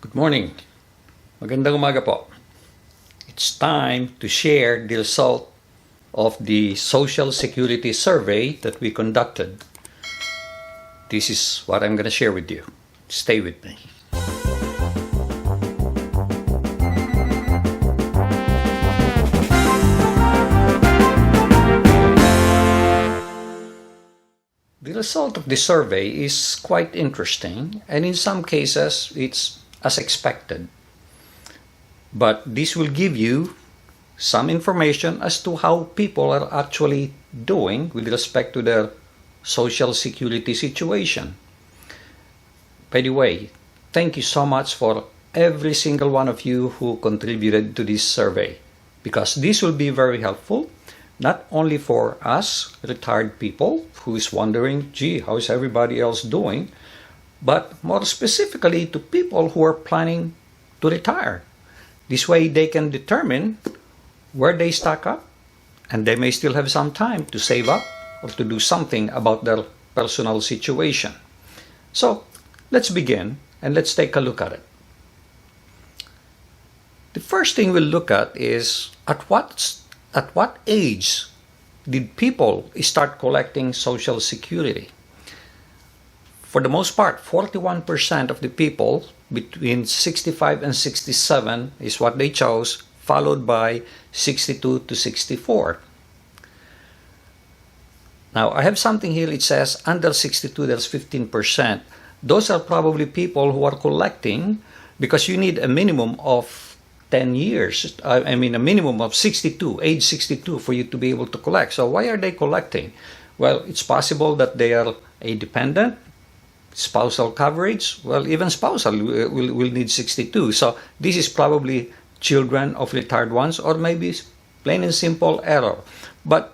Good morning. Magandang umaga po. It's time to share the result of the Social Security survey that we conducted. This is what I'm going to share with you. Stay with me. The result of the survey is quite interesting, and in some cases it's as expected. But this will give you some information as to how people are actually doing with respect to their social security situation. By the way, thank you so much for every single one of you who contributed to this survey, because this will be very helpful, not only for us retired people who is wondering, gee, how is everybody else doing, but more specifically to people who are planning to retire. This way they can determine where they stack up, and they may still have some time to save up or to do something about their personal situation. So let's begin and let's take a look at it. The first thing we'll look at is at what age did people start collecting Social Security? For the most part, 41% of the people between 65 and 67 is what they chose, followed by 62 to 64. Now, I have something here. It says under 62, there's 15%. Those are probably people who are collecting because you need a minimum of 10 years. A minimum of 62, age 62 for you to be able to collect. So why are they collecting? Well, it's possible that they are a dependent, spousal coverage. Well, even spousal will need 62. So this is probably children of retired ones, or maybe plain and simple error. But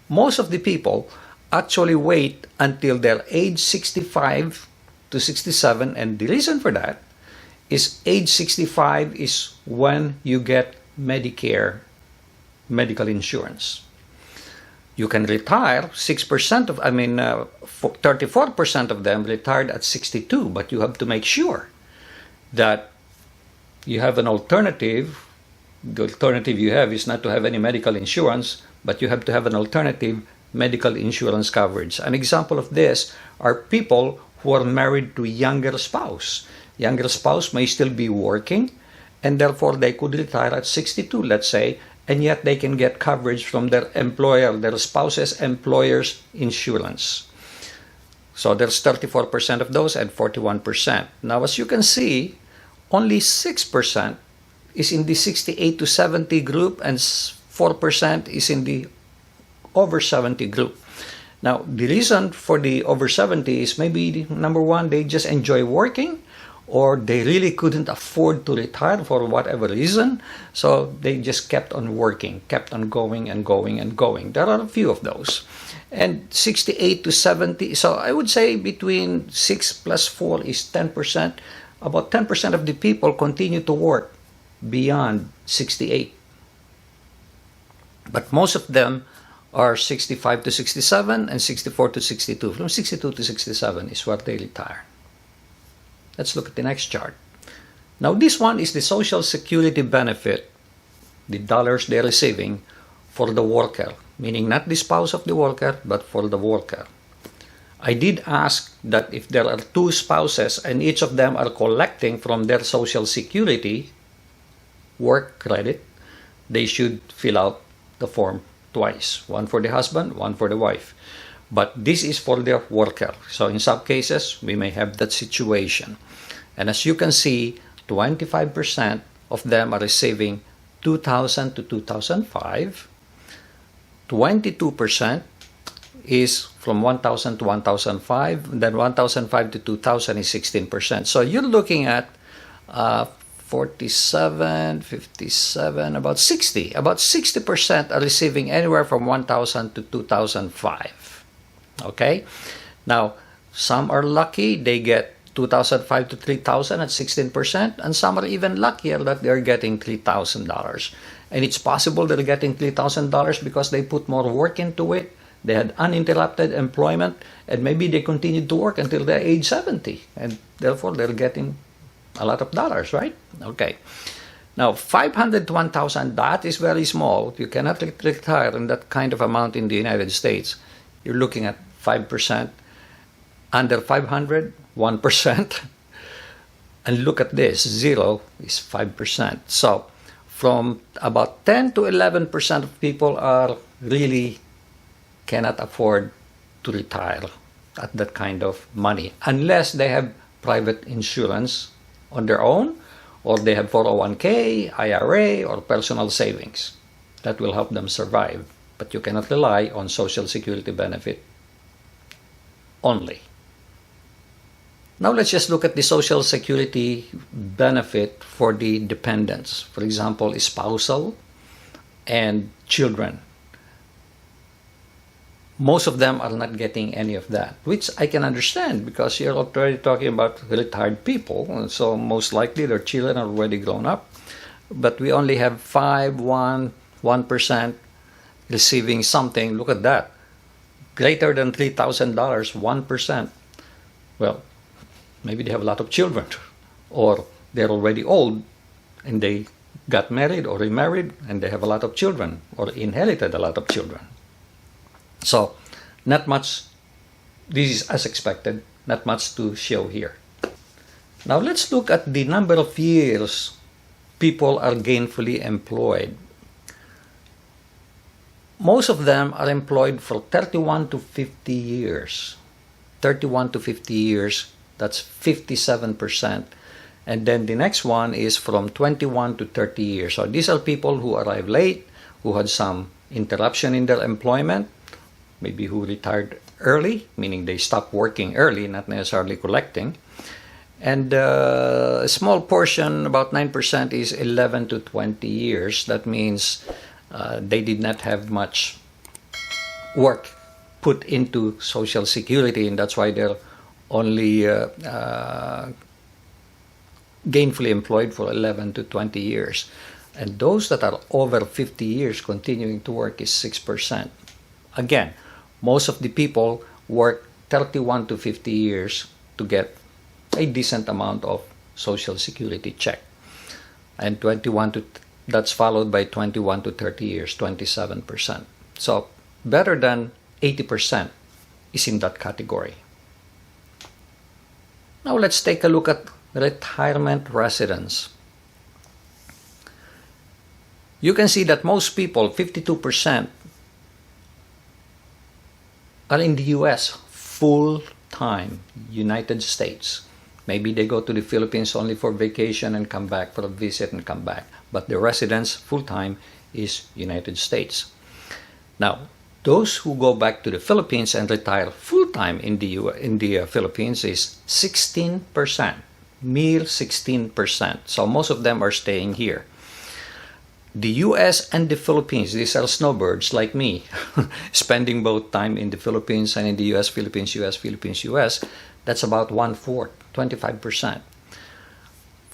most of the people actually wait until their age 65 to 67, and the reason for that is age 65 is when you get Medicare medical insurance. You can retire 34% of them retired at 62, but you have to make sure that you have an alternative. The alternative you have is not to have any medical insurance, but you have to have an alternative medical insurance coverage. An example of this are people who are married to younger spouse. Younger spouse may still be working, and therefore they could retire at 62, let's say, and yet they can get coverage from their employer, their spouse's employer's insurance. So there's 34% of those and 41%. Now, as you can see, only 6% is in the 68 to 70 group, and 4% is in the over 70 group. Now, the reason for the over 70 is maybe, number one, they just enjoy working, or they really couldn't afford to retire for whatever reason, so they just kept on working, kept on going and going and going. There are a few of those. And 68 to 70, so I would say between 6 plus 4 is 10%. About 10% of the people continue to work beyond 68. But most of them are 65 to 67 and 64 to 62. From 62 to 67 is where they retire. Let's look at the next chart. Now, this one is the Social Security benefit, the dollars they're receiving for the worker, meaning not the spouse of the worker, but for the worker. I did ask that if there are two spouses and each of them are collecting from their Social Security work credit, they should fill out the form twice, one for the husband, one for the wife. But this is for the worker. So in some cases, we may have that situation. And as you can see, 25% of them are receiving 2000 to 2005. 22% is from 1000 to 1005. Then 1005 to 2000 is 16%. So you're looking at 47, 57, about 60. About 60% are receiving anywhere from 1000 to 2005. Okay? Now, some are lucky, they get 2005 to 3000 at 16%, and some are even luckier that they're getting $3,000. And it's possible they're getting $3,000 because they put more work into it, they had uninterrupted employment, and maybe they continued to work until they're age 70, and therefore they're getting a lot of dollars, right? Okay. Now, 500 to 1,000, that is very small. You cannot retire in that kind of amount in the United States. You're looking at 5%. Under 500, 1%. And look at this, 0 is 5%. So from about 10 to 11% of people are really cannot afford to retire at that kind of money unless they have private insurance on their own, or they have 401k, IRA, or personal savings. That will help them survive. But you cannot rely on Social Security benefit only. Now let's just look at the Social Security benefit for the dependents. For example, spousal and children. Most of them are not getting any of that, which I can understand because you're already talking about retired people, and so most likely their children are already grown up. But we only have 1% receiving something. Look at that. Greater than $3,000, 1%. Well, maybe they have a lot of children, or they're already old and they got married or remarried and they have a lot of children or inherited a lot of children. So, not much, this is as expected, not much to show here. Now, let's look at the number of years people are gainfully employed. Most of them are employed for 31 to 50 years. 31 to 50 years, that's 57%. And then the next one is from 21 to 30 years. So these are people who arrived late, who had some interruption in their employment, maybe who retired early, meaning they stopped working early, not necessarily collecting. And a small portion, about 9%, is 11 to 20 years. That means they did not have much work put into Social Security, and that's why they're only gainfully employed for 11 to 20 years. And those that are over 50 years continuing to work is 6%. Again, most of the people work 31 to 50 years to get a decent amount of Social Security check. And that's followed by 21 to 30 years, 27%. So better than 80% is in that category. Now let's take a look at retirement residence. You can see that most people, 52%, are in the US full-time, United States. Maybe they go to the Philippines only for vacation and come back for a visit and come back. But the residence full-time is United States. Now, those who go back to the Philippines and retire full-time in the Philippines is 16%, mere 16%. So most of them are staying here. The US and the Philippines, these are snowbirds like me, spending both time in the Philippines and in the US, Philippines, US, Philippines, US. That's about 1/4, 25%.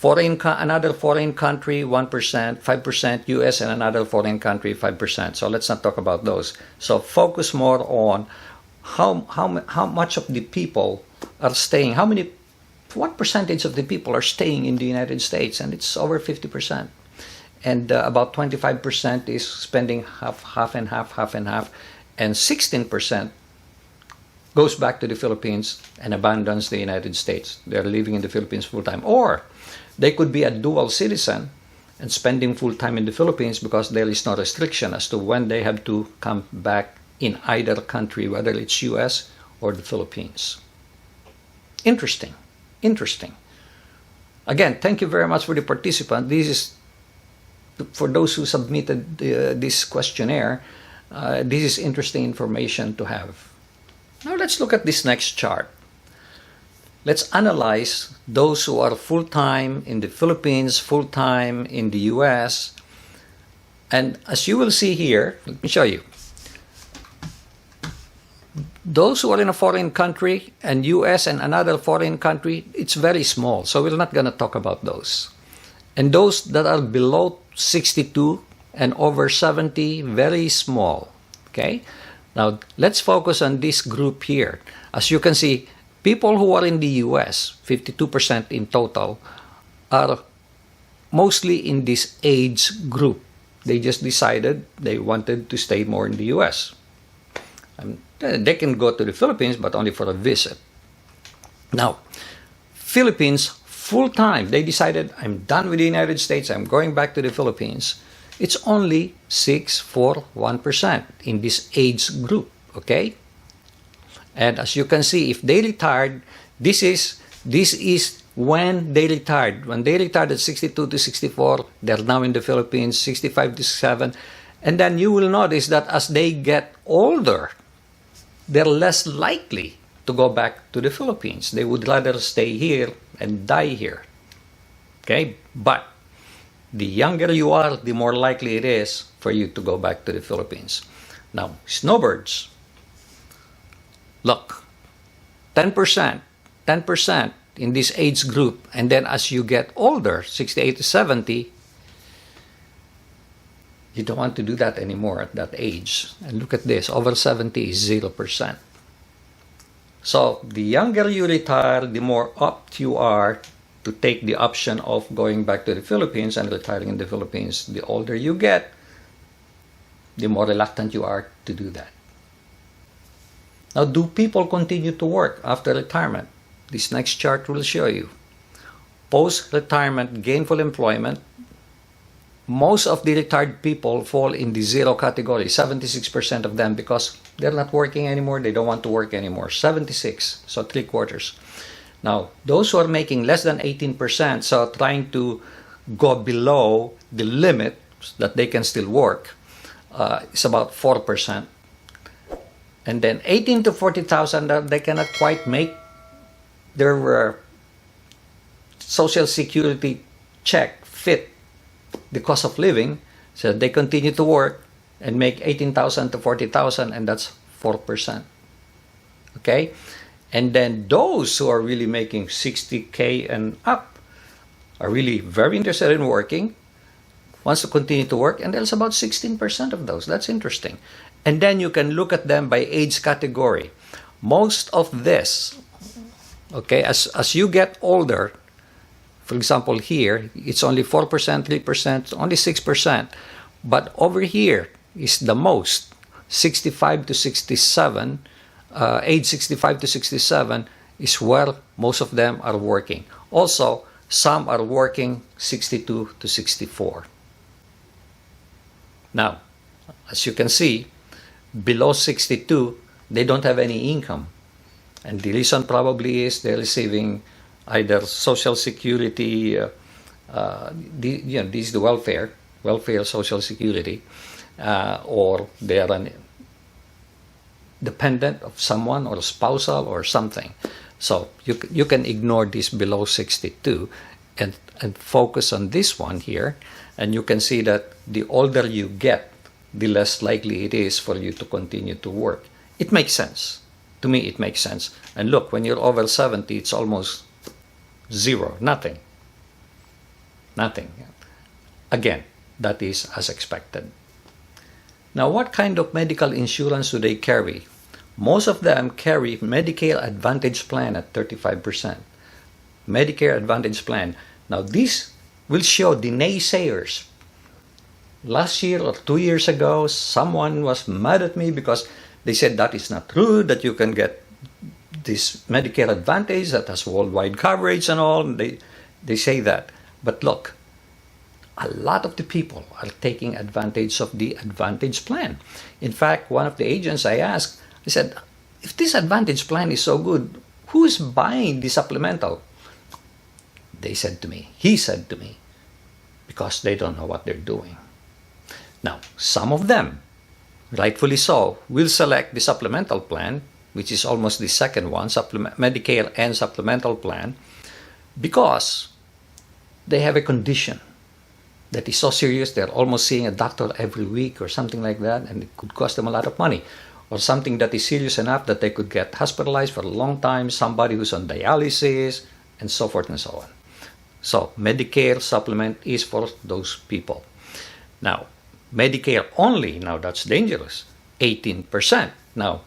Another foreign country, 1%, 5% US, and another foreign country, 5%. So let's not talk about those. So focus more on how much of the people are staying, what percentage of the people are staying in the United States, and it's over 50%. And about 25% is spending half and half, and 16% goes back to the Philippines and abandons the United States. They're living in the Philippines full-time. Or they could be a dual citizen and spending full-time in the Philippines because there is no restriction as to when they have to come back in either country, whether it's US or the Philippines. Interesting. Again, thank you very much for the participant. This is for those who submitted this questionnaire. This is interesting information to have. Now let's look at this next chart. Let's analyze those who are full-time in the Philippines, full-time in the US. And as you will see here, let me show you. Those who are in a foreign country and US and another foreign country, it's very small. So we're not going to talk about those. And those that are below 62 and over 70, very small. Okay? Now, let's focus on this group here. As you can see, people who are in the US, 52% in total, are mostly in this age group. They just decided they wanted to stay more in the US. They can go to the Philippines, but only for a visit. Now, Philippines, full-time, they decided, I'm done with the United States, I'm going back to the Philippines. It's only 641% in this age group, okay? And as you can see, if they retired, this is when they retired. When they retired at 62 to 64, they're now in the Philippines, 65 to 67. And then you will notice that as they get older, they're less likely to go back to the Philippines. They would rather stay here and die here. Okay? But the younger you are, the more likely it is for you to go back to the Philippines. Now, snowbirds. Look, 10% in this age group, and then as you get older, 68 to 70, you don't want to do that anymore at that age. And look at this, over 70 is 0%. So the younger you retire, the more apt you are to take the option of going back to the Philippines and retiring in the Philippines. The older you get, the more reluctant you are to do that. Now, do people continue to work after retirement? This next chart will show you. Post-retirement gainful employment, most of the retired people fall in the zero category, 76% of them, because they're not working anymore, they don't want to work anymore. 76, so 3/4. Now, those who are making less than 18%, so trying to go below the limit that they can still work, is about 4%. And then 18 to 40,000, they cannot quite make their Social Security check fit the cost of living, so they continue to work and make 18,000 to 40,000, and that's 4%. Okay? And then those who are really making 60K and up are really very interested in working, wants to continue to work, and there's about 16% of those. That's interesting. And then you can look at them by age category. Most of this, okay, as you get older, for example here, it's only 4%, 3%, only 6%. But over here is the most, 65 to 67, age 65 to 67 is where most of them are working. Also, some are working 62 to 64. Now, as you can see, below 62, they don't have any income. And the reason probably is they're receiving either Social Security, this is the welfare, Social Security, or they are an dependent of someone or spousal or something. So you can ignore this below 62 and focus on this one here, and you can see that the older you get, the less likely it is for you to continue to work. It makes sense. To me, it makes sense. And look, when you're over 70, it's almost zero, nothing. Nothing. Again, that is as expected. Now, what kind of medical insurance do they carry? Most of them carry Medicare Advantage Plan at 35%. Medicare Advantage Plan. Now, this will show the naysayers. Last year or 2 years ago, someone was mad at me because they said that is not true, that you can get this Medicare Advantage that has worldwide coverage and all. They say that. But look, a lot of the people are taking advantage of the Advantage Plan. In fact, one of the agents I asked, I said, if this Advantage Plan is so good, who is buying the supplemental? He said to me, because they don't know what they're doing. Now, some of them, rightfully so, will select the supplemental plan, which is almost the second one, Medicare and supplemental plan, because they have a condition that is so serious they're almost seeing a doctor every week or something like that, and it could cost them a lot of money. Or something that is serious enough that they could get hospitalized for a long time, somebody who's on dialysis, and so forth and so on. So Medicare supplement is for those people. Now, Medicare only, now that's dangerous, 18%. Now,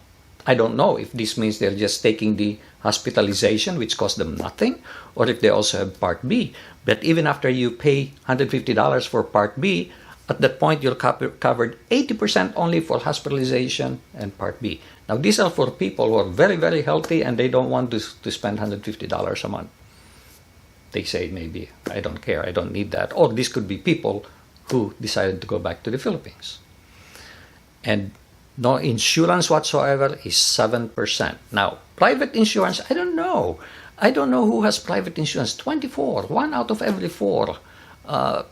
I don't know if this means they're just taking the hospitalization, which costs them nothing, or if they also have Part B. But even after you pay $150 for Part B, at that point you'll covered 80% only for hospitalization and Part B. Now these are for people who are very, very healthy and they don't want to spend $150 a month. They say maybe, I don't care, I don't need that. Or this could be people who decided to go back to the Philippines. And no insurance whatsoever is 7%. Now, private insurance, I don't know. I don't know who has private insurance. 24, 1 out of every 4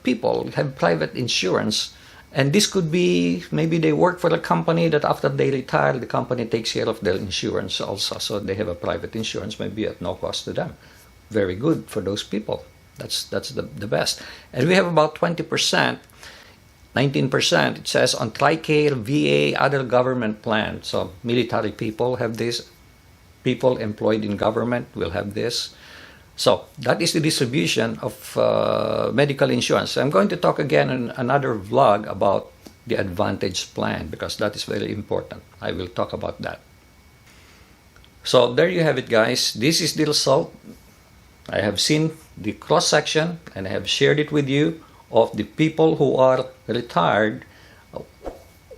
people have private insurance. And this could be, maybe they work for a company that after they retire, the company takes care of their insurance also. So they have a private insurance, maybe at no cost to them. Very good for those people. That's the best. And we have about 20%, 19%, it says on TRICARE, VA, other government plans. So military people have this. People employed in government will have this. So that is the distribution of medical insurance. I'm going to talk again in another vlog about the Advantage plan because that is very important. I will talk about that. So there you have it, guys. This is the result. I have seen the cross-section and I have shared it with you of the people who are retired.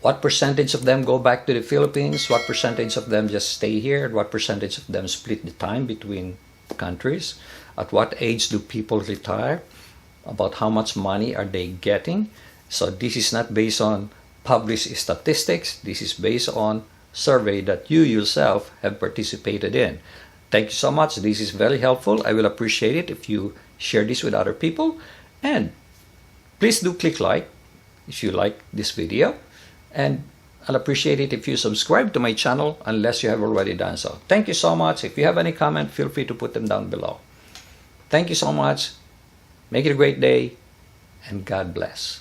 What percentage of them go back to the Philippines? What percentage of them just stay here? What percentage of them split the time between countries? At what age do people retire? About how much money are they getting? So this is not based on published statistics. This is based on survey that you yourself have participated in. Thank you so much. This is very helpful. I will appreciate it if you share this with other people. And please do click like if you like this video. And I'll appreciate it if you subscribe to my channel unless you have already done so. Thank you so much. If you have any comment, feel free to put them down below. Thank you so much. Make it a great day and God bless.